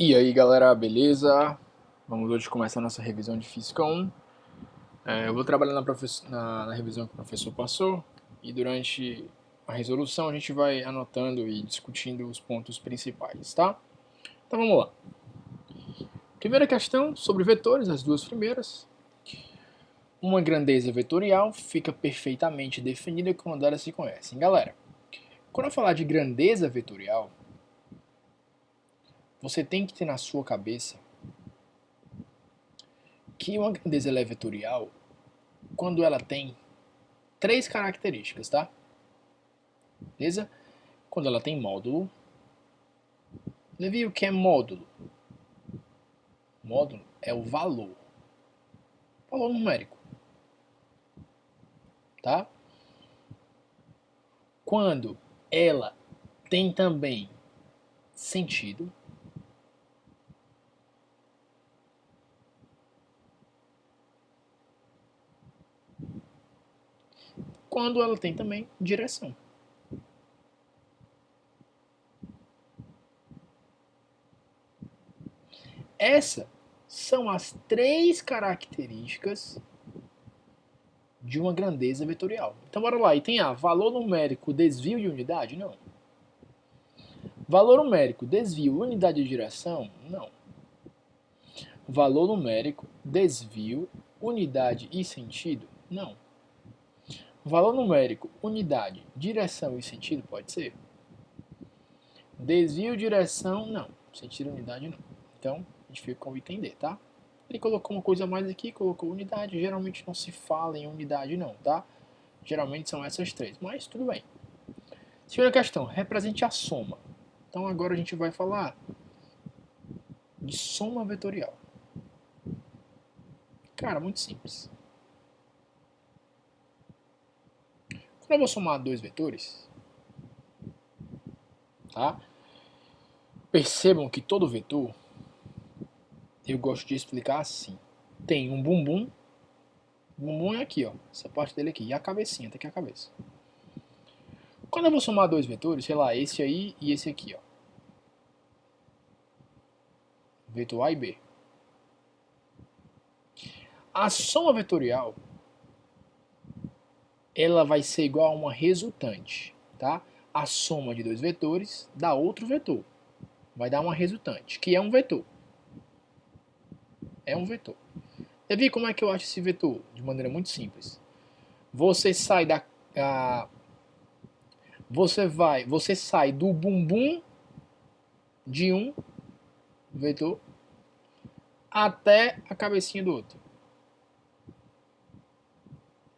E aí galera, beleza? Vamos hoje começar a nossa revisão de Física 1. Eu vou trabalhar na revisão que o professor passou e durante a resolução a gente vai anotando e discutindo os pontos principais, tá? Então vamos lá. Primeira questão sobre vetores, as duas primeiras. Uma grandeza vetorial fica perfeitamente definida quando elas se conhecem. Galera, quando eu falar de grandeza vetorial, você tem que ter na sua cabeça que uma grandeza vetorial quando ela tem três características, tá? Beleza? Quando ela tem módulo. Você viu o que é módulo? Módulo é o valor. Valor numérico. Tá? Quando ela tem também sentido. Quando ela tem também direção. Essas são as três características de uma grandeza vetorial. Então bora lá. E tem A, valor numérico, desvio de unidade? Não. Valor numérico, desvio, unidade de direção? Não. Valor numérico, desvio, unidade e sentido? Não. Valor numérico, unidade, direção e sentido? Pode ser. Desvio, direção, não. Sentido, unidade, não. Então, a gente fica com o item D, tá? Ele colocou uma coisa a mais aqui, colocou unidade. Geralmente não se fala em unidade, não, tá? Geralmente são essas três, mas tudo bem. Segunda questão, represente a soma. Então, agora a gente vai falar de soma vetorial. Cara, muito simples. Quando eu vou somar dois vetores, tá? Percebam que todo vetor, eu gosto de explicar assim. Tem um bumbum. O bumbum é aqui, ó. Essa parte dele aqui. E a cabecinha, tá aqui a cabeça. Quando eu vou somar dois vetores, sei lá, esse aí e esse aqui, ó. Vetor A e B. A soma vetorial, ela vai ser igual a uma resultante, tá? A soma de dois vetores dá outro vetor. Vai dar uma resultante, que é um vetor. É um vetor. Você viu como é que eu acho esse vetor? De maneira muito simples. Você sai da... você sai do bumbum de um vetor até a cabecinha do outro.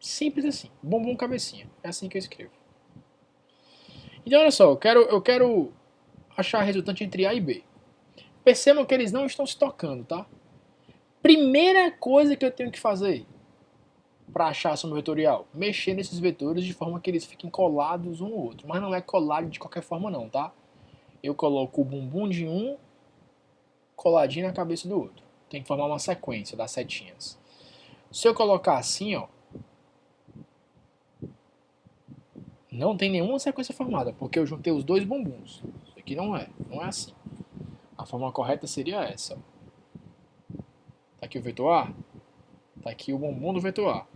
Simples assim. Bumbum, cabecinha. É assim que eu escrevo. Então, olha só. Eu quero achar a resultante entre A e B. Percebam que eles não estão se tocando, tá? Primeira coisa que eu tenho que fazer para achar a soma vetorial, mexer nesses vetores de forma que eles fiquem colados um no outro. Mas não é colado de qualquer forma não, tá? Eu coloco o bumbum de um coladinho na cabeça do outro. Tem que formar uma sequência das setinhas. Se eu colocar assim, ó, não tem nenhuma sequência formada, porque eu juntei os dois bumbuns. Isso aqui não é assim. A forma correta seria essa. Tá aqui o vetor A, tá aqui o bumbum do vetor A.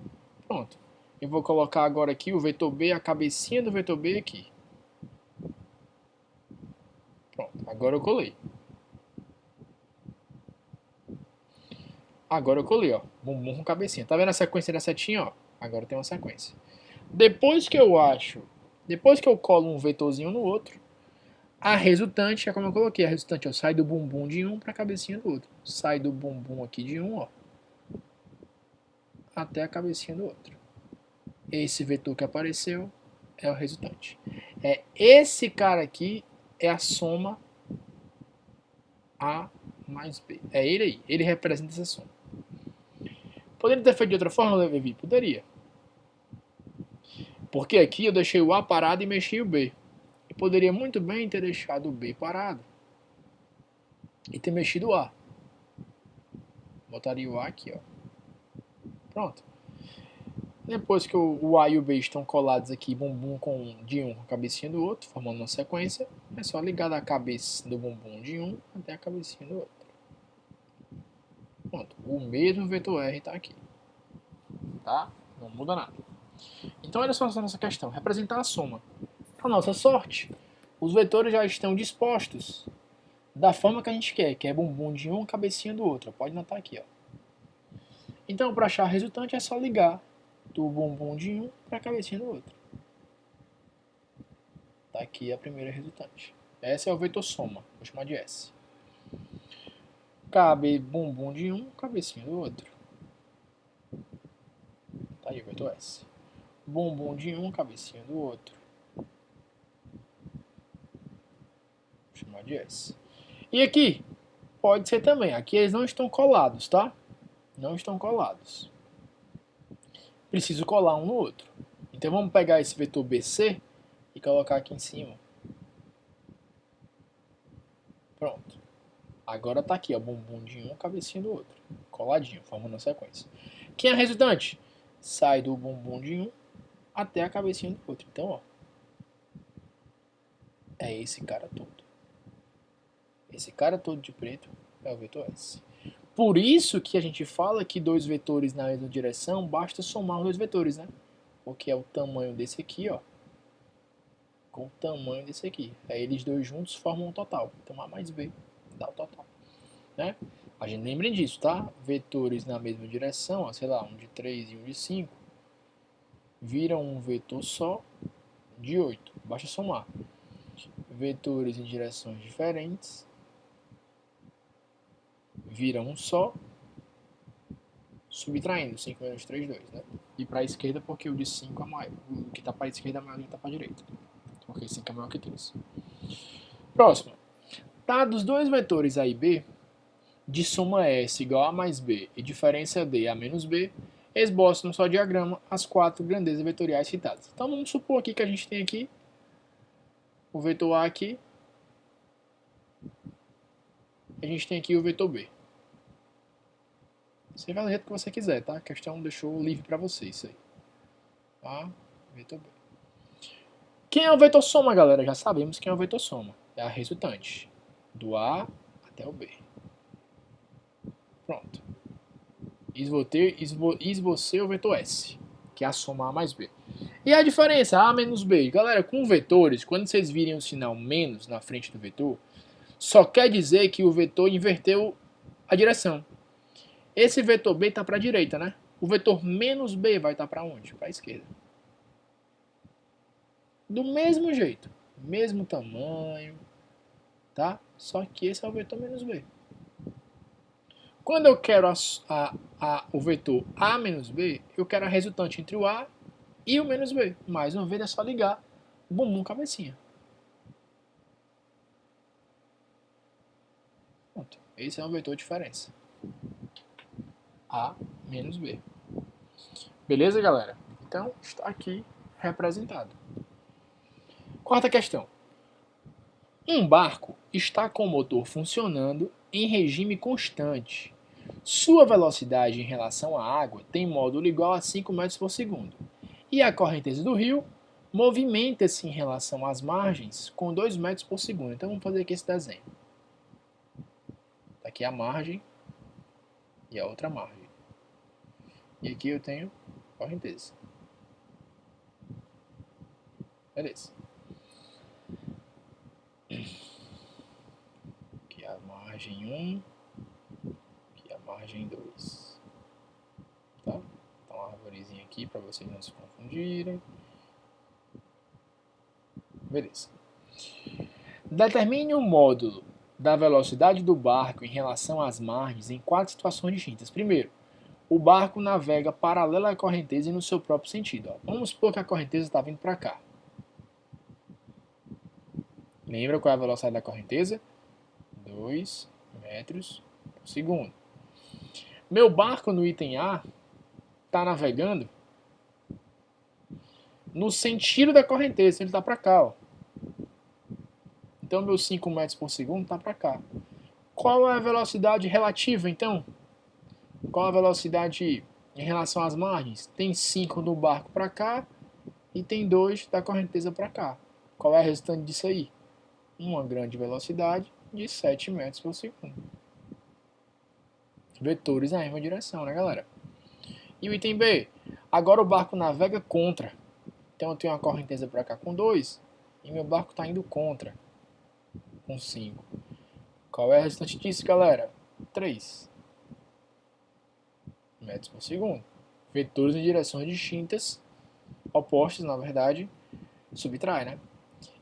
Pronto. Eu vou colocar agora aqui o vetor B, a cabecinha do vetor B aqui. Pronto, agora eu colei. Agora eu colei, ó. Bumbum com cabecinha. Tá vendo a sequência da setinha, ó? Agora tem uma sequência. Depois que eu colo um vetorzinho no outro, a resultante é como eu coloquei. A resultante, ó, sai do bumbum de um para a cabecinha do outro. Sai do bumbum aqui de um, ó, até a cabecinha do outro. Esse vetor que apareceu é o resultante. Esse cara aqui é a soma A mais B. É ele aí. Ele representa essa soma. Poderia ter feito de outra forma, Levi? Poderia. Porque aqui eu deixei o A parado e mexi o B. Eu poderia muito bem ter deixado o B parado e ter mexido o A. Botaria o A aqui, ó. Pronto. Depois que o A e o B estão colados aqui, bumbum de um com a cabecinha do outro, formando uma sequência, é só ligar da cabeça do bumbum de um até a cabecinha do outro. Pronto, o mesmo vetor R está aqui. Tá? Não muda nada. Então, olha só essa nossa questão. Representar a soma. Para nossa sorte, os vetores já estão dispostos da forma que a gente quer, que é bumbum de um, cabecinha do outro. Pode notar aqui, ó. Então, para achar a resultante, é só ligar do bumbum de um para a cabecinha do outro. Tá aqui a primeira resultante. Essa é o vetor soma, vou chamar de S. Cabe bumbum de um, cabecinha do outro. Tá aí o vetor S. Bumbum de um, cabecinha do outro. Vou chamar de S. E aqui, pode ser também. Aqui eles não estão colados, tá? Não estão colados. Preciso colar um no outro. Então vamos pegar esse vetor BC e colocar aqui em cima. Pronto. Agora tá aqui, ó, bumbum de um, cabecinha do outro. Coladinho, formando a sequência. Quem é a resultante? Sai do bumbum de um até a cabecinha do outro. Então, ó. É esse cara todo. Esse cara todo de preto é o vetor S. Por isso que a gente fala que dois vetores na mesma direção, basta somar os dois vetores, né? Porque é o tamanho desse aqui, ó, com o tamanho desse aqui. Aí eles dois juntos formam um total. Então A mais B dá o total, né? A gente lembre disso, tá? Vetores na mesma direção, ó, sei lá, um de 3 e um de 5, viram um vetor só de 8. Basta somar. Vetores em direções diferentes viram um só, subtraindo 5 menos 3, 2, né? E para a esquerda, porque o de 5 é maior. O que está para a esquerda é maior do que está para a direita. Porque 5 é maior que 3. Próximo. Dados dois vetores A e B, de soma S igual a mais B e diferença D a menos B, esboço no seu diagrama as quatro grandezas vetoriais citadas. Então vamos supor aqui que a gente tem aqui o vetor A aqui, a gente tem aqui o vetor B. Você faz do jeito que você quiser, tá? A questão deixou livre para vocês isso aí. Tá? Vetor B. Quem é o vetor soma, galera? Já sabemos quem é o vetor soma. É a resultante. Do A até o B. Pronto. Esbocei o vetor S, que é a soma A mais B. E a diferença, A menos B. Galera, com vetores, quando vocês virem o sinal menos na frente do vetor, só quer dizer que o vetor inverteu a direção. Esse vetor B está para a direita, né? O vetor menos B vai estar para onde? Para a esquerda. Do mesmo jeito, mesmo tamanho, tá? Só que esse é o vetor menos B. Quando eu quero o vetor A menos B, eu quero a resultante entre o A e o menos B. Mais uma vez é só ligar o bumbum cabecinha. Pronto. Esse é o vetor de diferença. A menos B. Beleza, galera? Então, está aqui representado. Quarta questão. Um barco está com o motor funcionando em regime constante. Sua velocidade em relação à água tem módulo igual a 5 metros por segundo. E a correnteza do rio movimenta-se em relação às margens com 2 metros por segundo. Então vamos fazer aqui esse desenho. Aqui a margem e a outra margem. E aqui eu tenho correnteza. Beleza. Aqui a margem 1. Aqui a margem 2. Tá? Então uma arvorezinha aqui para vocês não se confundirem. Beleza. Determine o módulo da velocidade do barco em relação às margens em 4 situações distintas. Primeiro, o barco navega paralelo à correnteza e no seu próprio sentido. Ó. Vamos supor que a correnteza está vindo para cá. Lembra qual é a velocidade da correnteza? 2 metros por segundo. Meu barco no item A está navegando no sentido da correnteza, ele está para cá. Ó. Então, meus 5 metros por segundo está para cá. Qual é a velocidade relativa, então? Qual a velocidade Em relação às margens, tem 5 do barco para cá e tem 2 da correnteza para cá. Qual é a resultante disso aí? Uma grande velocidade de 7 metros por segundo. Vetores na mesma direção, né, galera? E o item B. Agora o barco navega contra. Então eu tenho uma correnteza para cá com 2 e meu barco está indo contra com 5. Qual é a resultante disso, galera? 3 metros por segundo. Vetores em direções distintas, opostas, na verdade, subtrai, né?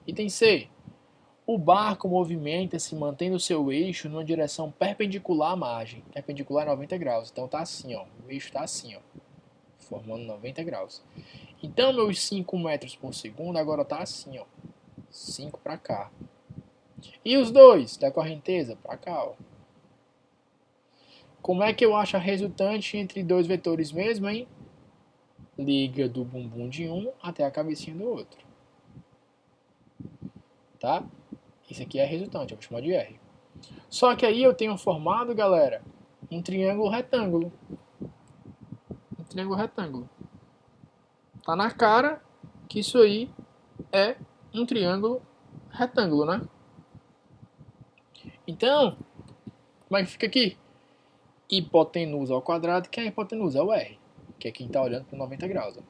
Item C. O barco movimenta-se mantendo seu eixo numa direção perpendicular à margem. Perpendicular a 90 graus. Então tá assim, ó. O eixo tá assim, ó. Formando 90 graus. Então meus 5 metros por segundo agora tá assim, ó. 5 para cá. E os 2 da correnteza para cá, ó. Como é que eu acho a resultante entre dois vetores mesmo, hein? Liga do bumbum de um até a cabecinha do outro. Tá? Isso aqui é a resultante, eu vou chamar de R. Só que aí eu tenho formado, galera, um triângulo retângulo. Um triângulo retângulo. Tá na cara que isso aí é um triângulo retângulo, né? Então, como é que fica aqui? Hipotenusa ao quadrado, que é a hipotenusa? É o R, que é quem está olhando para 90 graus. Ó.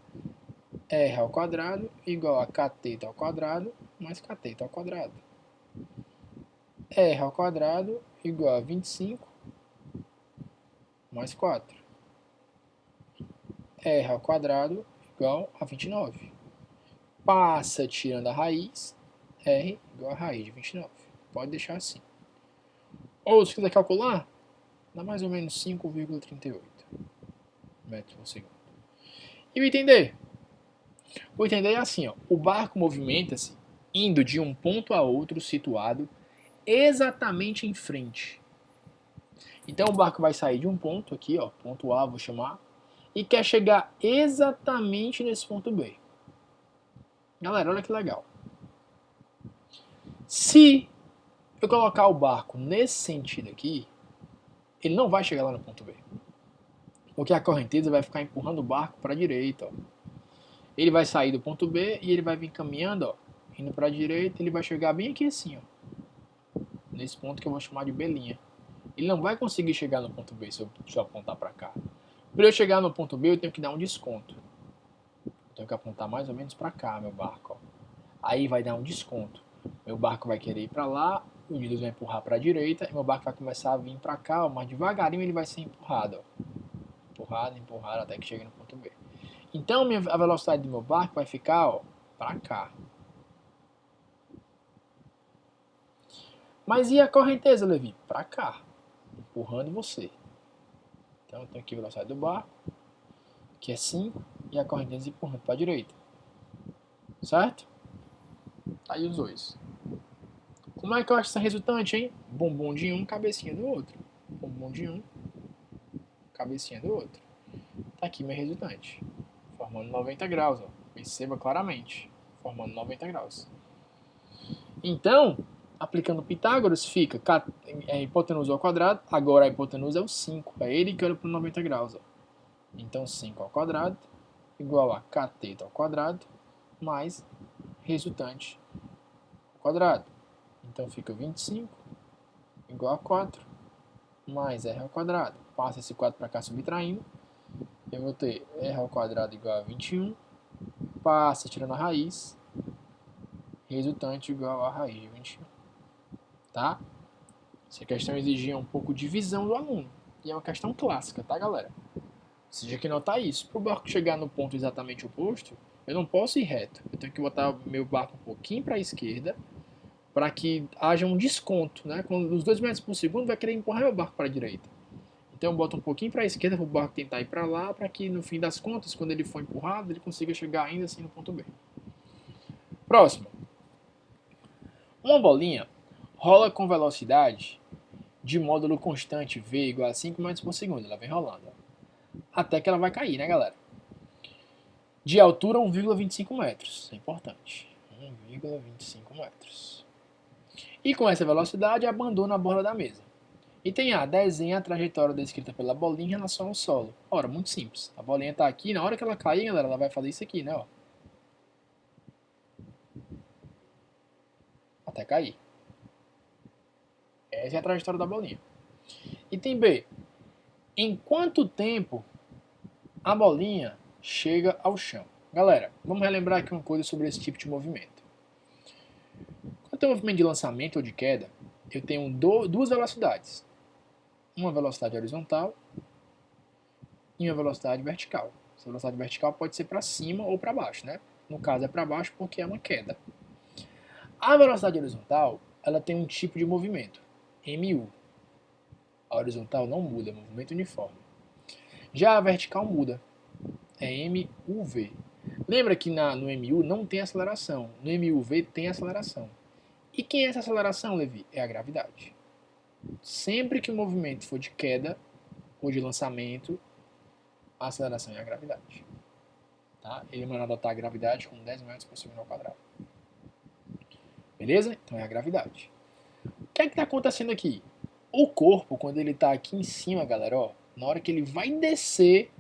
R ao quadrado igual a cateto ao quadrado mais cateto ao quadrado. R ao quadrado igual a 25 mais 4. R ao quadrado igual a 29. Passa tirando a raiz, R igual a raiz de 29. Pode deixar assim. Ou se quiser calcular, dá mais ou menos 5,38 metros por segundo. E o item D? O item D é assim, ó. O barco movimenta-se indo de um ponto a outro situado exatamente em frente. Então o barco vai sair de um ponto aqui, ó, ponto A, vou chamar, e quer chegar exatamente nesse ponto B. Galera, olha que legal. Se eu colocar o barco nesse sentido aqui, ele não vai chegar lá no ponto B. Porque a correnteza vai ficar empurrando o barco para a direita. Ó. Ele vai sair do ponto B e ele vai vir caminhando, ó, indo para a direita, ele vai chegar bem aqui assim, ó, nesse ponto que eu vou chamar de B'. Ele não vai conseguir chegar no ponto B se eu apontar para cá. Para eu chegar no ponto B, eu tenho que dar um desconto. Eu tenho que apontar mais ou menos para cá, meu barco. Ó. Aí vai dar um desconto. Meu barco vai querer ir para lá, o Deus vai empurrar para a direita, e meu barco vai começar a vir para cá, ó, mas devagarinho ele vai ser empurrado. Ó. Empurrado, até que chegue no ponto B. Então a velocidade do meu barco vai ficar para cá. Mas e a correnteza, Levi? Para cá, empurrando você. Então eu tenho aqui a velocidade do barco, que é 5, e a correnteza empurrando para a direita. Certo? Aí os dois. Como é que eu acho essa resultante, hein? Bumbum de um, cabecinha do outro. Bumbum de um, cabecinha do outro. Tá aqui minha resultante. Formando 90 graus, ó. Perceba claramente. Formando 90 graus. Então, aplicando Pitágoras, fica a hipotenusa ao quadrado. Agora a hipotenusa é o 5. É ele que olha para 90 graus. Ó. Então, 5 ao quadrado igual a cateto ao quadrado mais resultante ao quadrado. Então, fica 25 igual a 4 mais R ao quadrado. Passa esse 4 para cá subtraindo. Eu vou ter R ao quadrado igual a 21. Passa tirando a raiz. Resultante igual a raiz de 21. Tá? Essa questão exigia um pouco de visão do aluno. E é uma questão clássica, tá, galera? Você tinha que notar isso. Para o barco chegar no ponto exatamente oposto, eu não posso ir reto. Eu tenho que botar meu barco um pouquinho para a esquerda para que haja um desconto. Né? Quando os 2 metros por segundo vai querer empurrar meu barco para a direita. Então eu boto um pouquinho para a esquerda para o barco tentar ir para lá, para que no fim das contas, quando ele for empurrado, ele consiga chegar ainda assim no ponto B. Próximo. Uma bolinha rola com velocidade de módulo constante V igual a 5 metros por segundo. Ela vem rolando. Até que ela vai cair, né, galera? De altura 1,25 metros. É importante. 1,25 metros. E com essa velocidade abandona a borda da mesa. Item A, desenha a trajetória descrita pela bolinha em relação ao solo. Ora, muito simples. A bolinha está aqui, na hora que ela cair, galera, ela vai fazer isso aqui, né? Ó. Até cair. Essa é a trajetória da bolinha. Item B, em quanto tempo a bolinha chega ao chão? Galera, vamos relembrar aqui uma coisa sobre esse tipo de movimento. Quando tem um movimento de lançamento ou de queda, eu tenho duas velocidades. Uma velocidade horizontal e uma velocidade vertical. Essa velocidade vertical pode ser para cima ou para baixo, né? No caso é para baixo porque é uma queda. A velocidade horizontal, ela tem um tipo de movimento, MU. A horizontal não muda, é movimento uniforme. Já a vertical muda, é MUV. Lembra que no MU não tem aceleração, no MUV tem aceleração. E quem é essa aceleração, Levi? É a gravidade. Sempre que o movimento for de queda ou de lançamento, a aceleração é a gravidade. Tá? Ele vai adotar a gravidade com 10 metros por segundo ao quadrado. Beleza? Então é a gravidade. O que é que está acontecendo aqui? O corpo, quando ele está aqui em cima, galera, ó, na hora que ele vai descer,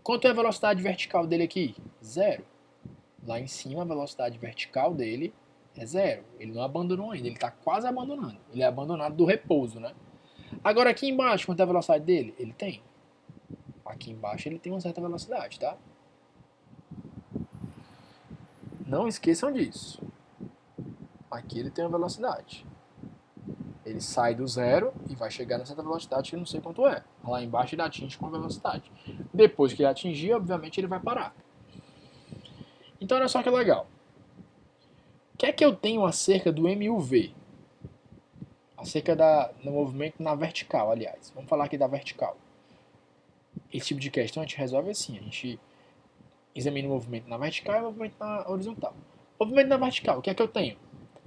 quanto é a velocidade vertical dele aqui? 0. Lá em cima, a velocidade vertical dele é 0. Ele não abandonou ainda, ele está quase abandonando. Ele é abandonado do repouso, né? Agora aqui embaixo, quanto é a velocidade dele? Ele tem. Aqui embaixo ele tem uma certa velocidade, tá? Não esqueçam disso. Aqui ele tem uma velocidade. Ele sai do zero e vai chegar nessa velocidade que eu não sei quanto é. Lá embaixo ele atinge com a velocidade. Depois que ele atingir, obviamente ele vai parar. Então olha só que legal. O que é que eu tenho acerca do MUV? Acerca do movimento na vertical, aliás. Vamos falar aqui da vertical. Esse tipo de questão a gente resolve assim. A gente examina o movimento na vertical e o movimento na horizontal. Movimento na vertical, o que é que eu tenho?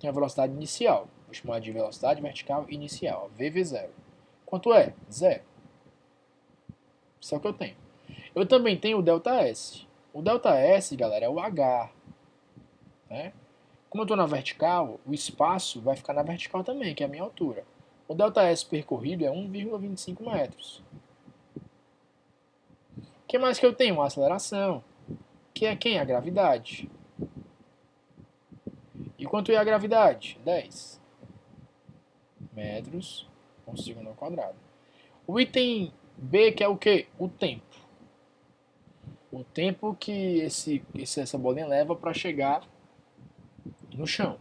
Tenho a velocidade inicial. Vou chamar de velocidade vertical inicial, VV0. Quanto é? 0. Isso é o que eu tenho. Eu também tenho o ΔS. O ΔS, galera, é o H. Né? Como eu estou na vertical, o espaço vai ficar na vertical também, que é a minha altura. O ΔS percorrido é 1,25 metros. O que mais que eu tenho? Uma aceleração, que é quem? A gravidade. E quanto é a gravidade? 10 metros por segundo ao quadrado. O item B, que é o quê? O tempo. O tempo que essa bolinha leva para chegar no chão.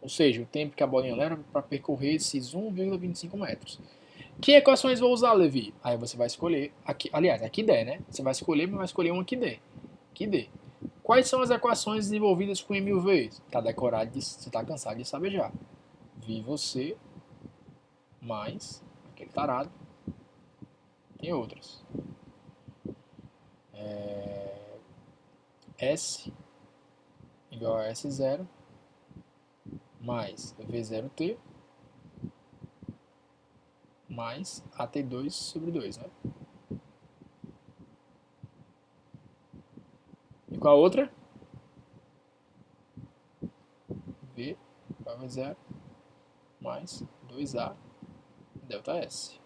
Ou seja, o tempo que a bolinha leva para percorrer esses 1,25 metros. Que equações vou usar, Levi? Aí você vai escolher, aqui, aliás, aqui der, né? Você vai escolher, mas vai escolher uma que dê. Que dê. Quais são as equações desenvolvidas com MUV? Tá decorado, você tá cansado de saber já. Vi você mais aquele tarado. Tem outras. S igual a S0 mais V0T mais AT2 sobre 2, né? E qual a outra? V igual a V0 mais 2A delta S.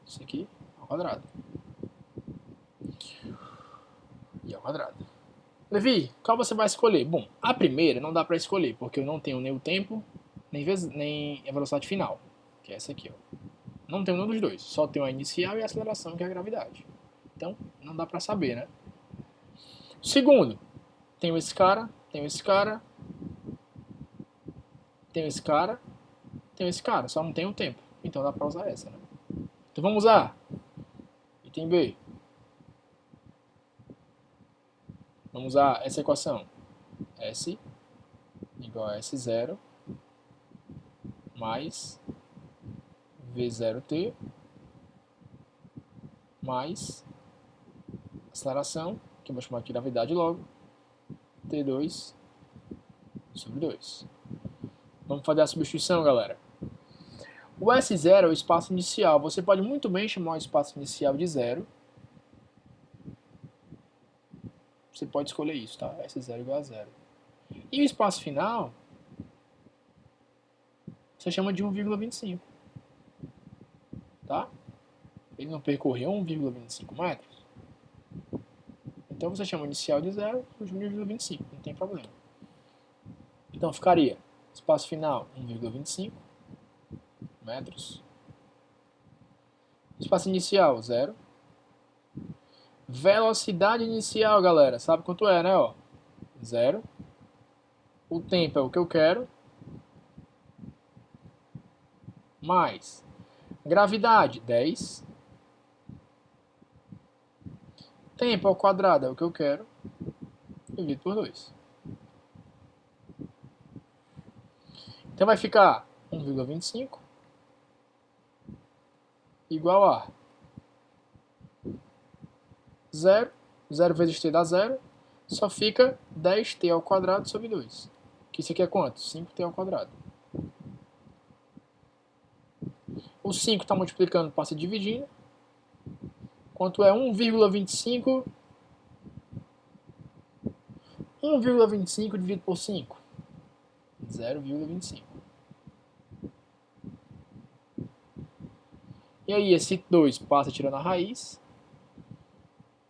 Isso aqui ao quadrado. E ao quadrado. Levi, qual você vai escolher? Bom, a primeira não dá para escolher, porque eu não tenho nem o tempo, nem a velocidade final, que é essa aqui, ó. Não tenho nenhum dos dois, só tenho a inicial e a aceleração, que é a gravidade. Então, não dá para saber, né? Segundo, tenho esse cara, tenho esse cara, tenho esse cara, tenho esse cara, só não tenho o tempo. Então dá para usar essa, né? Então vamos usar. Item B. Vamos usar essa equação. S igual a S0 mais V0T mais aceleração, que eu vou chamar de gravidade logo, T2 sobre 2. Vamos fazer a substituição, galera. O S0 é o espaço inicial. Você pode muito bem chamar o espaço inicial de 0. Você pode escolher isso, tá? S0 igual a 0. E o espaço final você chama de 1,25. Tá? Ele não percorreu 1,25 metros. Então você chama o inicial de 0 e o 1,25, não tem problema. Então ficaria espaço final 1,25 metros. Espaço inicial 0. Velocidade inicial, galera, sabe quanto é, né? Ó, 0. O tempo é o que eu quero. Mais gravidade, 10. Tempo ao quadrado é o que eu quero. Dividido por 2. Então vai ficar 1,25 igual a 0. 0 vezes t dá 0. Só fica 10t ao quadrado sobre 2. Que isso aqui é quanto? 5t ao quadrado. O 5 está multiplicando, passa dividindo. Quanto é 1,25? 1,25 dividido por 5. 0,25. E aí esse 2 passa tirando a raiz.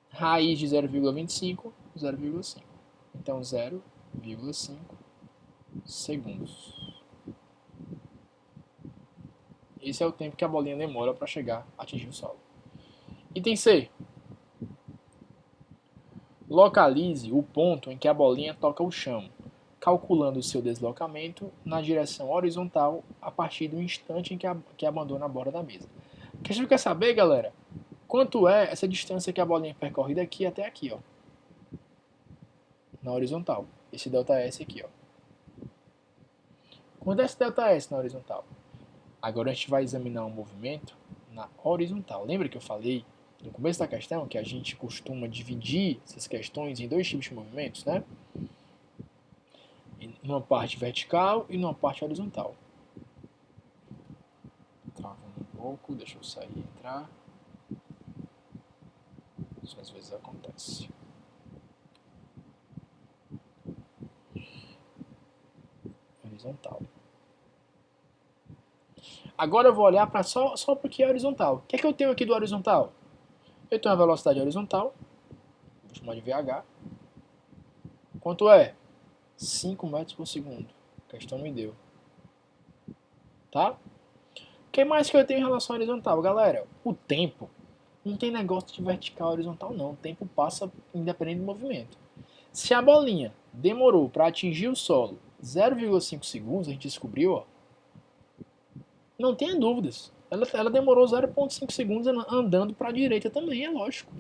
Raiz de 0,25, 0,5. Então 0,5 segundos. Esse é o tempo que a bolinha demora para chegar a atingir o solo. Item C. Localize o ponto em que a bolinha toca o chão, calculando o seu deslocamento na direção horizontal a partir do instante em que abandona a borda da mesa. O que a gente quer saber, galera, quanto é essa distância que a bolinha percorre daqui até aqui, ó, na horizontal. Esse ΔS aqui, ó. Quanto é esse ΔS na horizontal? Agora a gente vai examinar um movimento na horizontal. Lembra que eu falei no começo da questão que a gente costuma dividir essas questões em dois tipos de movimentos, né? Numa parte vertical e numa parte horizontal. Travando um pouco, deixa eu sair e entrar. Isso às vezes acontece. Horizontal. Agora eu vou olhar para só porque é horizontal. O que é que eu tenho aqui do horizontal? Eu tenho a velocidade horizontal, vou chamar de VH. Quanto é? 5 metros por segundo. A questão me deu. Tá? O que mais que eu tenho em relação à horizontal? Galera, o tempo. Não tem negócio de vertical e horizontal, não. O tempo passa independente do movimento. Se a bolinha demorou para atingir o solo 0,5 segundos, a gente descobriu, ó. Não tenha dúvidas. Ela demorou 0,5 segundos andando para a direita também, é lógico.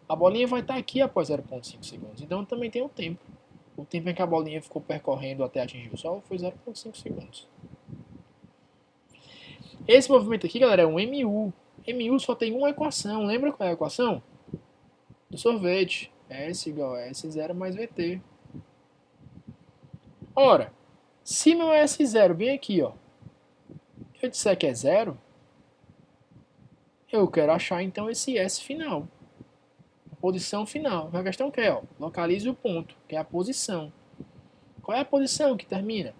A bolinha vai estar aqui após 0,5 segundos. Então também tem o tempo. O tempo em que a bolinha ficou percorrendo até atingir o solo foi 0,5 segundos. Esse movimento aqui, galera, é um MU. MU só tem uma equação. Lembra qual é a equação? Do sorvete. S igual a S0 mais VT. Ora, se meu S0 bem aqui, ó, eu disser que é 0, eu quero achar então esse S final. A posição final. A questão que é, ó, localize o ponto, que é a posição. Qual é a posição que termina?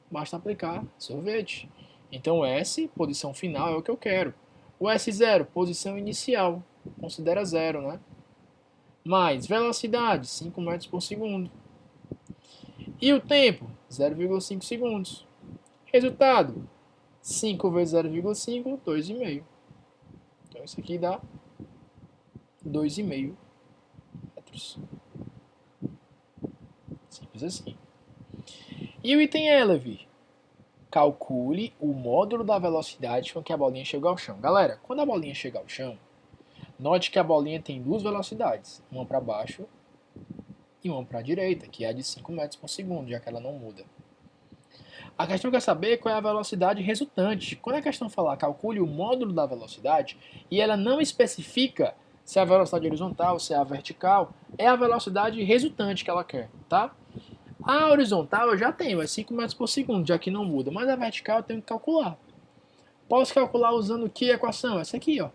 Basta aplicar sorvete. Então S, posição final, é o que eu quero. O S0, posição inicial. Considera 0, né? Mais velocidade, 5 metros por segundo. E o tempo? 0,5 segundos. Resultado? 5 vezes 0,5, 2,5. Então isso aqui dá 2,5 metros. Simples assim. E o item E, Levi? Calcule o módulo da velocidade com que a bolinha chega ao chão. Galera, quando a bolinha chega ao chão, note que a bolinha tem duas velocidades. Uma para baixo e uma para a direita, que é a de 5 metros por segundo, já que ela não muda. A questão quer saber qual é a velocidade resultante. Quando a questão falar calcule o módulo da velocidade e ela não especifica se é a velocidade horizontal, se é a vertical, é a velocidade resultante que ela quer, tá? A horizontal eu já tenho, é 5 metros por segundo, já que não muda, mas a vertical eu tenho que calcular. Posso calcular usando que equação? Essa aqui, ó.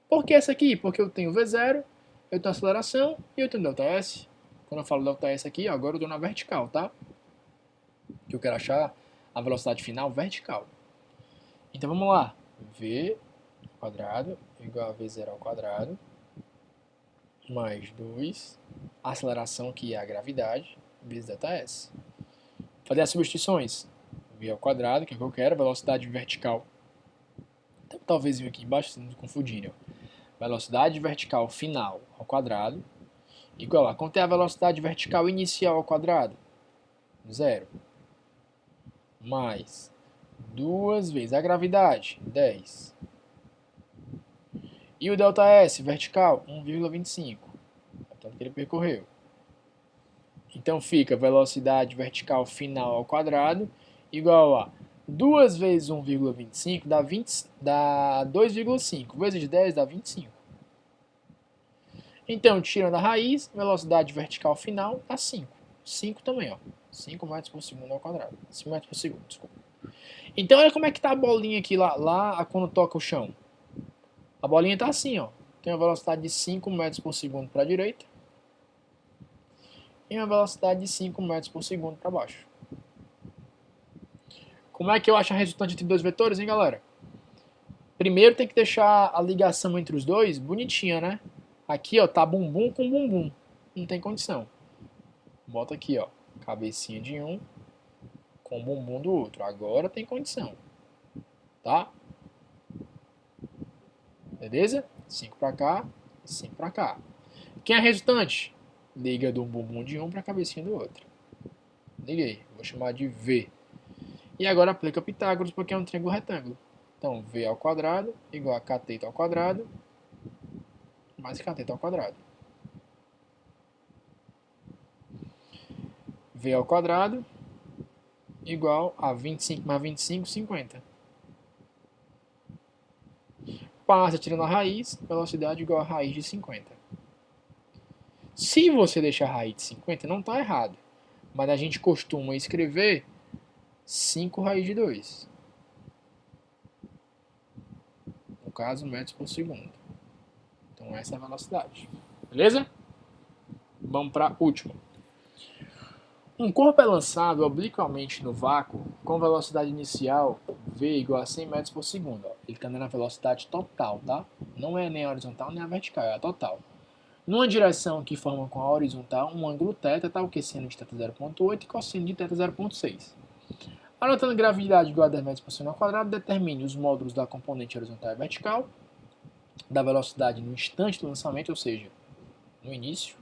Por que essa aqui? Porque eu tenho V0, eu tenho aceleração e eu tenho ΔS. Quando eu falo ΔS aqui, ó, agora eu estou na vertical, tá? Que eu quero achar a velocidade final vertical. Então vamos lá. V ao quadrado igual a V0 ao quadrado mais 2, a aceleração que é a gravidade, vezes ΔS. Fazer as substituições. V ao quadrado, que é o que eu quero, velocidade vertical. Então, talvez eu aqui embaixo, vocês não confundirem. Velocidade vertical final ao quadrado igual a quanto é a velocidade vertical inicial ao quadrado? 0. Mais 2 vezes a gravidade, 10. E o ΔS vertical, 1,25. É o tanto que ele percorreu. Então fica velocidade vertical final ao quadrado igual a 2 vezes 1,25 dá 2,5. Vezes 10 dá 25. Então, tirando a raiz, velocidade vertical final dá 5. 5 também, ó. 5 metros por segundo ao quadrado. 5 metros por segundo, desculpa. Então, olha como é que tá a bolinha aqui lá quando toca o chão. A bolinha tá assim, ó. Tem uma velocidade de 5 metros por segundo para a direita. E uma velocidade de 5 metros por segundo para baixo. Como é que eu acho a resultante entre dois vetores, hein, galera? Primeiro tem que deixar a ligação entre os dois bonitinha, né? Aqui, ó, tá bumbum com bumbum. Não tem condição. Bota aqui, ó, cabecinha de um com bumbum do outro. Agora tem condição. Tá? Beleza? 5 para cá, 5 para cá. Quem é a resultante? Liga do bumbum de um para a cabecinha do outro. Liguei. Vou chamar de V. E agora aplica Pitágoras porque é um triângulo retângulo. Então, V ao quadrado igual a cateto ao quadrado mais cateto ao quadrado. V ao quadrado igual a 25 mais 25, 50. Passa tirando a raiz, velocidade igual a raiz de 50. Se você deixar a raiz de 50, não está errado. Mas a gente costuma escrever 5 raiz de 2. No caso, metros por segundo. Então essa é a velocidade. Beleza? Vamos para a última. Um corpo é lançado obliquamente no vácuo com velocidade inicial v igual a 100 metros por segundo. Ele está na velocidade total, tá? Não é nem a horizontal nem a vertical, é a total. Numa direção que forma com a horizontal um ângulo θ, tal que seno de θ 0,8 e cosseno de θ 0,6. Anotando gravidade igual a 10 metros por segundo ao quadrado, determine os módulos da componente horizontal e vertical, da velocidade no instante do lançamento, ou seja, no início.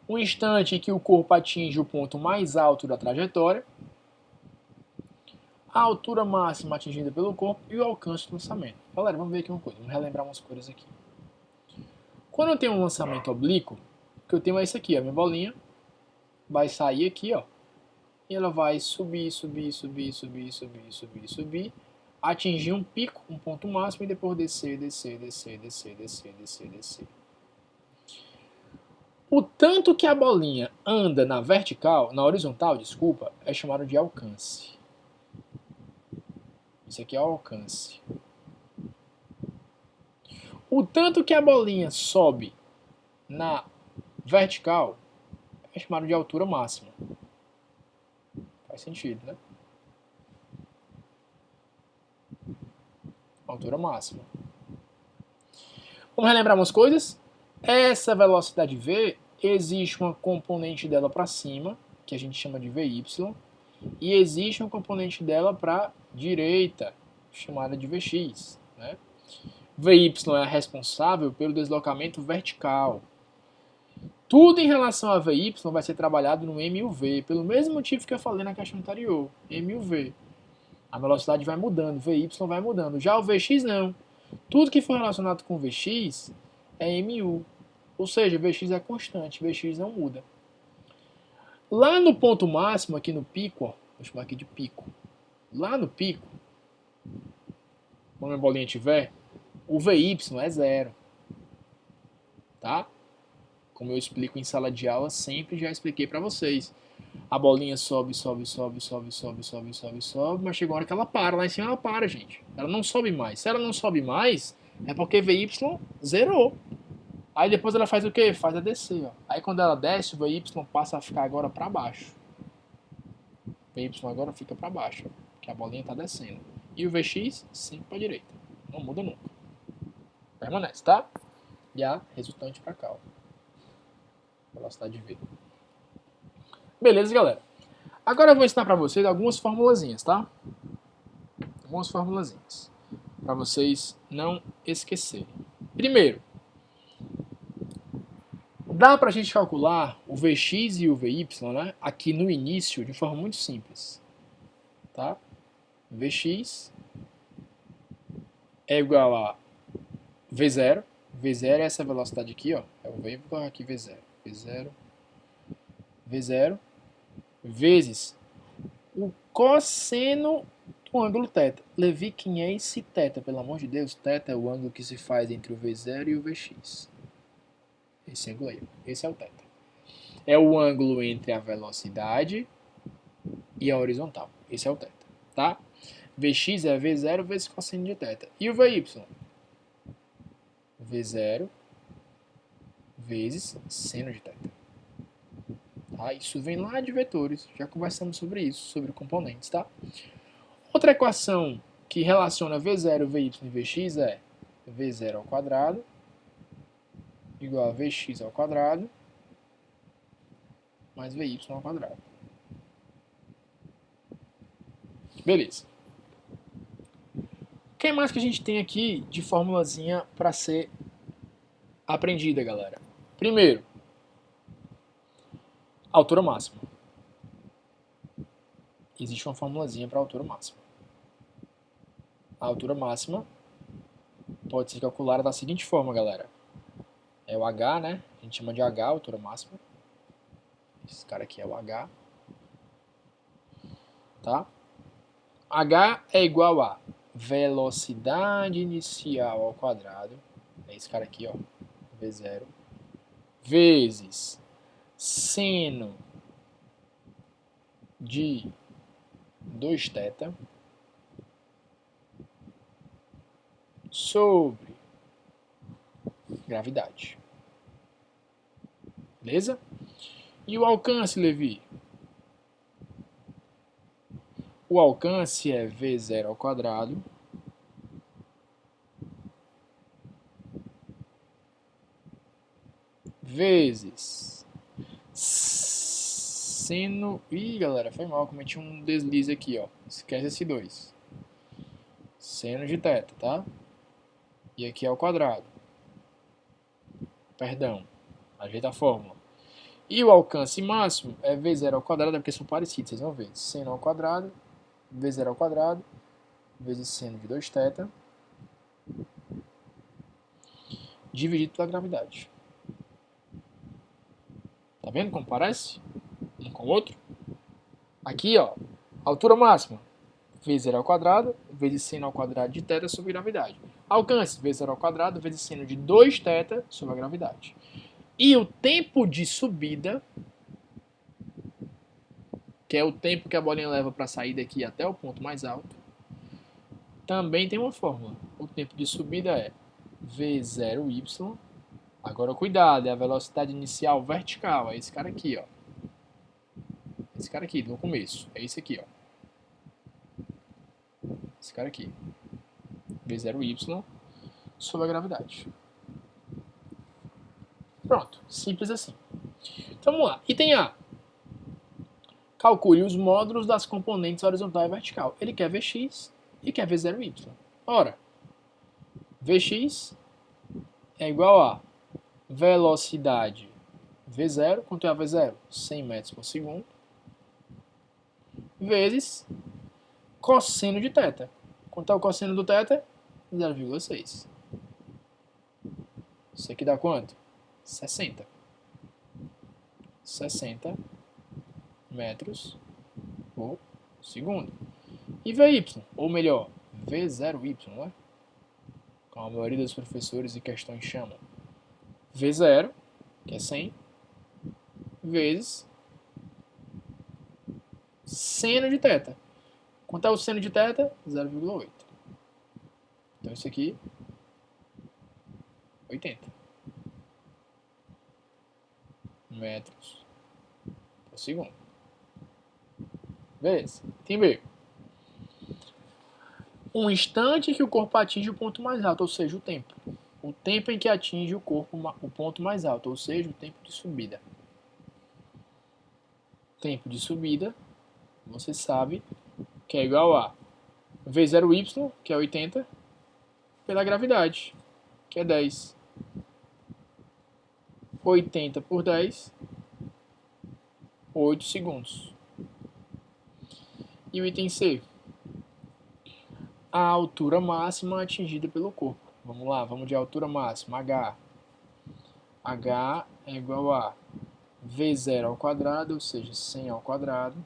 O instante em que o corpo atinge o ponto mais alto da trajetória, a altura máxima atingida pelo corpo e o alcance do lançamento. Galera, vamos ver aqui uma coisa, vamos relembrar umas coisas aqui. Quando eu tenho um lançamento oblíquo, o que eu tenho é isso aqui, a minha bolinha vai sair aqui, ó, e ela vai subir, atingir um pico, um ponto máximo e depois descer. O tanto que a bolinha anda na horizontal, desculpa, é chamado de alcance. Isso aqui é o alcance. O tanto que a bolinha sobe na vertical é chamado de altura máxima. Faz sentido, né? Altura máxima. Vamos relembrar umas coisas? Essa velocidade v, existe uma componente dela para cima, que a gente chama de vy, e existe uma componente dela para a direita, chamada de vx. Né? Vy é responsável pelo deslocamento vertical. Tudo em relação a vy vai ser trabalhado no m e o v, pelo mesmo motivo que eu falei na questão anterior, m e o v. A velocidade vai mudando, vy vai mudando. Já o vx não. Tudo que for relacionado com vx é mu. Ou seja, vx é constante, vx não muda. Lá no ponto máximo, aqui no pico, ó, vou chamar aqui de pico. Lá no pico, quando a bolinha tiver, o vy é 0. Tá? Como eu explico em sala de aula, sempre já expliquei para vocês. A bolinha sobe, mas chega uma hora que ela para. Lá em cima ela para, gente. Ela não sobe mais. Se ela não sobe mais, é porque vy zerou. Aí depois ela faz o quê? Faz a descer. Ó. Aí quando ela desce, o vy passa a ficar agora para baixo. Vy agora fica para baixo, que a bolinha está descendo. E o Vx sempre para a direita. Não muda nunca. Permanece, tá? E a resultante para cá, ó. Velocidade de V. Beleza, galera? Agora eu vou ensinar para vocês algumas formulazinhas, tá? Algumas formulazinhas. Para vocês não esquecerem. Primeiro, dá para a gente calcular o Vx e o Vy, né? Aqui no início de forma muito simples. Tá? Vx é igual a V0. V0 é essa velocidade aqui, ó. É o V, vou colocar aqui V0. V0 vezes o cosseno do ângulo θ. Levi, quem é esse θ? Pelo amor de Deus, θ é o ângulo que se faz entre o V0 e o Vx. Esse ângulo aí, esse é o θ. É o ângulo entre a velocidade e a horizontal. Esse é o θ, tá? Vx é V0 vezes cosseno de θ. E o Vy? V0 vezes seno de θ. Tá? Isso vem lá de vetores. Já conversamos sobre isso, sobre componentes, tá? Outra equação que relaciona V0, Vy e Vx é V0 ao quadrado igual a Vx ao quadrado mais Vy ao quadrado. Beleza. O que mais que a gente tem aqui de formulazinha para ser aprendida, galera? Primeiro, altura máxima. Existe uma formulazinha para altura máxima. A altura máxima pode ser calculada da seguinte forma, galera. É o H, né? A gente chama de H, altura máxima. Esse cara aqui é o H. Tá? H é igual a velocidade inicial ao quadrado. É esse cara aqui, ó. V0. Vezes seno de 2θ sobre gravidade. Beleza? E o alcance, Levi? O alcance é V0 ao quadrado vezes seno... Ih, galera, foi mal, cometi um deslize aqui, ó. Esquece esse 2. Seno de θ, tá? E aqui é ao quadrado. Perdão, ajeita a fórmula. E o alcance máximo é V0 ao quadrado, porque são parecidos, vocês vão ver. Seno ao quadrado, V0 ao quadrado, vezes seno de 2θ, dividido pela gravidade. Tá vendo como parece? Um com o outro. Aqui, ó, altura máxima, V0 ao quadrado, vezes seno ao quadrado de θ sobre gravidade. Alcance, V0 ao quadrado, vezes seno de 2θ sobre a gravidade. E o tempo de subida, que é o tempo que a bolinha leva para sair daqui até o ponto mais alto, também tem uma fórmula. O tempo de subida é V0y. Agora, cuidado, é a velocidade inicial vertical. É esse cara aqui, ó. Esse cara aqui, no começo. É esse aqui, ó. Esse cara aqui. V0y sobre a gravidade. Pronto. Simples assim. Então, vamos lá. Item A. Calcule os módulos das componentes horizontal e vertical. Ele quer Vx e quer V0y. Ora, Vx é igual a velocidade V0, quanto é a V0? 100 metros por segundo, vezes cosseno de θ. Quanto é o cosseno do θ? 0,6. Isso aqui dá quanto? 60. 60 metros por segundo. E Vy, ou melhor, V0y, não é? Como a maioria dos professores e questões chamam. V0, que é 100, vezes seno de θ. Quanto é o seno de θ? 0,8. Então isso aqui, 80 metros por segundo. Beleza. Item B. Um instante que o corpo atinge o ponto mais alto, ou seja, o tempo. O tempo em que atinge o corpo o ponto mais alto, ou seja, o tempo de subida. Tempo de subida, você sabe que é igual a V0y, que é 80, pela gravidade, que é 10. 80 por 10, 8 segundos. E o item C, a altura máxima atingida pelo corpo. Vamos lá, vamos de altura máxima, H. H é igual a V0 ao quadrado, ou seja, 100 ao quadrado,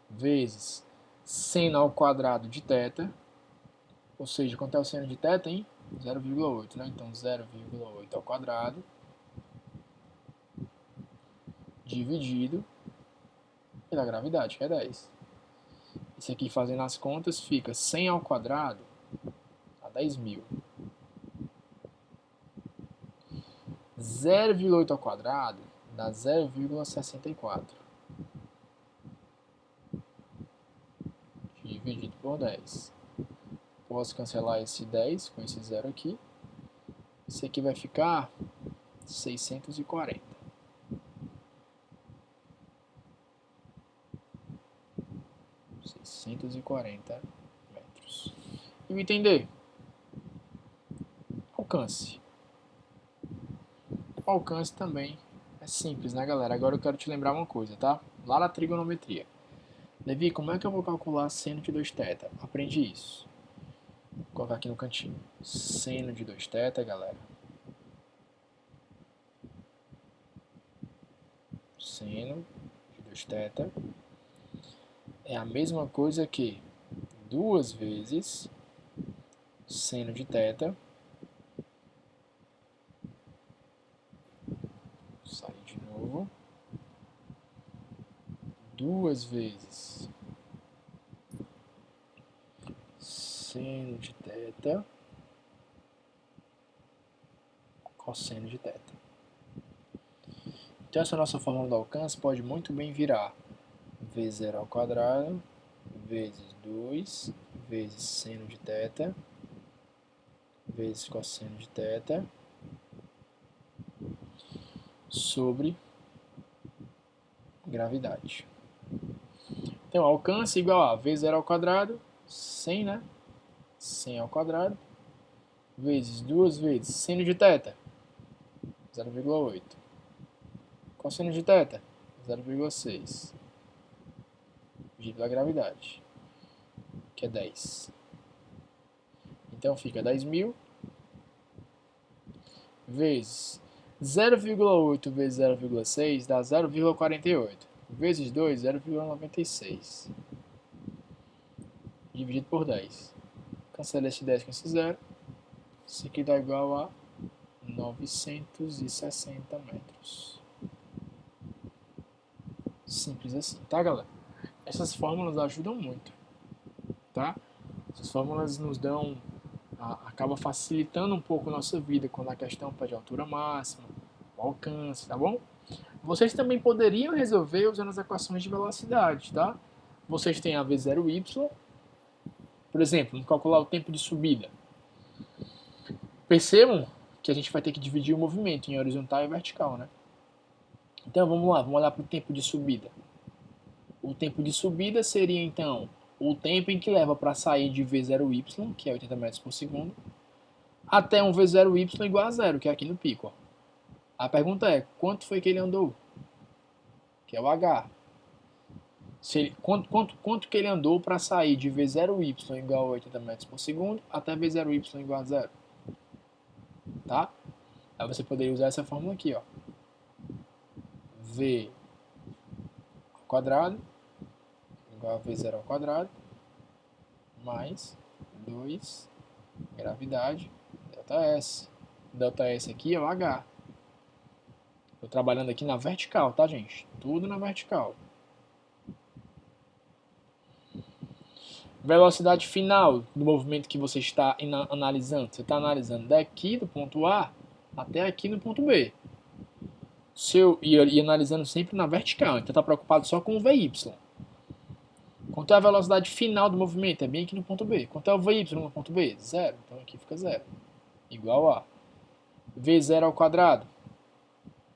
vezes seno ao quadrado de θ, ou seja, quanto é o seno de θ, hein? 0,8, né? Então 0,8 ao quadrado, dividido pela gravidade, que é 10. Isso aqui, fazendo as contas, fica 100 ao quadrado a 10.000. 0,8 ao quadrado dá 0,64. Dividido por 10. Posso cancelar esse 10 com esse 0 aqui. Isso aqui vai ficar 640. 640 metros. E o item D? Alcance. O alcance também é simples, né, galera? Agora eu quero te lembrar uma coisa, tá? Lá na trigonometria. Levi, como é que eu vou calcular seno de 2θ? Aprendi isso. Vou colocar aqui no cantinho. Seno de 2θ, galera. Seno de 2θ é a mesma coisa que 2 vezes seno de θ. Sair de novo. 2 vezes seno de θ cosseno de θ. Então essa nossa fórmula do alcance pode muito bem virar V0 ao quadrado vezes 2 vezes seno de θ vezes cosseno de θ sobre gravidade. Então, alcance igual a V0 ao quadrado, 100, né? 100 ao quadrado, vezes 2 vezes seno de θ, 0,8. Cosseno de θ, 0,6. Dividido pela gravidade, que é 10. Então, fica 10.000 vezes 0,8 vezes 0,6 dá 0,48. Vezes 2, 0,96. Dividido por 10. Cancela esse 10 com esse 0. Isso aqui dá igual a 960 metros. Simples assim, tá, galera? Essas fórmulas ajudam muito, tá? Essas fórmulas nos dão, acaba facilitando um pouco a nossa vida quando a questão pede altura máxima, o alcance, tá bom? Vocês também poderiam resolver usando as equações de velocidade, tá? Vocês têm a V0y, por exemplo, vamos calcular o tempo de subida. Percebam que a gente vai ter que dividir o movimento em horizontal e vertical, né? Então vamos lá, vamos olhar para o tempo de subida. O tempo de subida seria então o tempo em que leva para sair de V0y, que é 80 metros por segundo, até um V0y igual a 0, que é aqui no pico. Ó. A pergunta é, quanto foi que ele andou? Que é o H. Quanto que ele andou para sair de V0y igual a 80 metros por segundo até V0y igual a 0? Tá? Aí você poderia usar essa fórmula aqui, ó. V ao quadrado igual a V0 ao quadrado mais 2 gravidade ΔS. ΔS aqui é o H. Estou trabalhando aqui na vertical, tá, gente? Tudo na vertical. Velocidade final do movimento que você está analisando. Você está analisando daqui do ponto A até aqui no ponto B. E analisando sempre na vertical, então está preocupado só com o VY. Quanto é a velocidade final do movimento? É bem aqui no ponto B. Quanto é o VY no ponto B? Zero. Então aqui fica zero. Igual a V0 ao quadrado.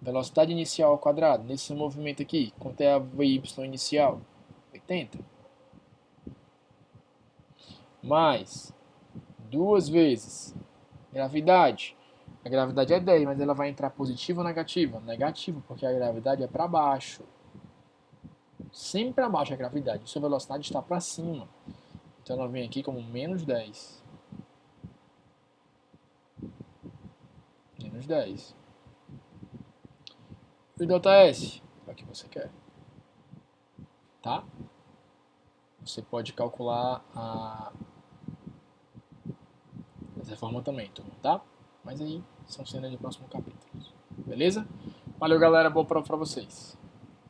Velocidade inicial ao quadrado. Nesse movimento aqui, quanto é a VY inicial? 80. Mais 2 vezes gravidade. A gravidade é 10, mas ela vai entrar positiva ou negativa? Negativa, porque a gravidade é para baixo. Sempre para baixo a gravidade. Sua velocidade está para cima. Então ela vem aqui como menos 10. Menos 10. E o ΔS? É o que você quer. Tá? Você pode calcular dessa forma também, tá? Mas aí são cenas de próximo capítulo. Beleza? Valeu, galera. Boa prova pra vocês.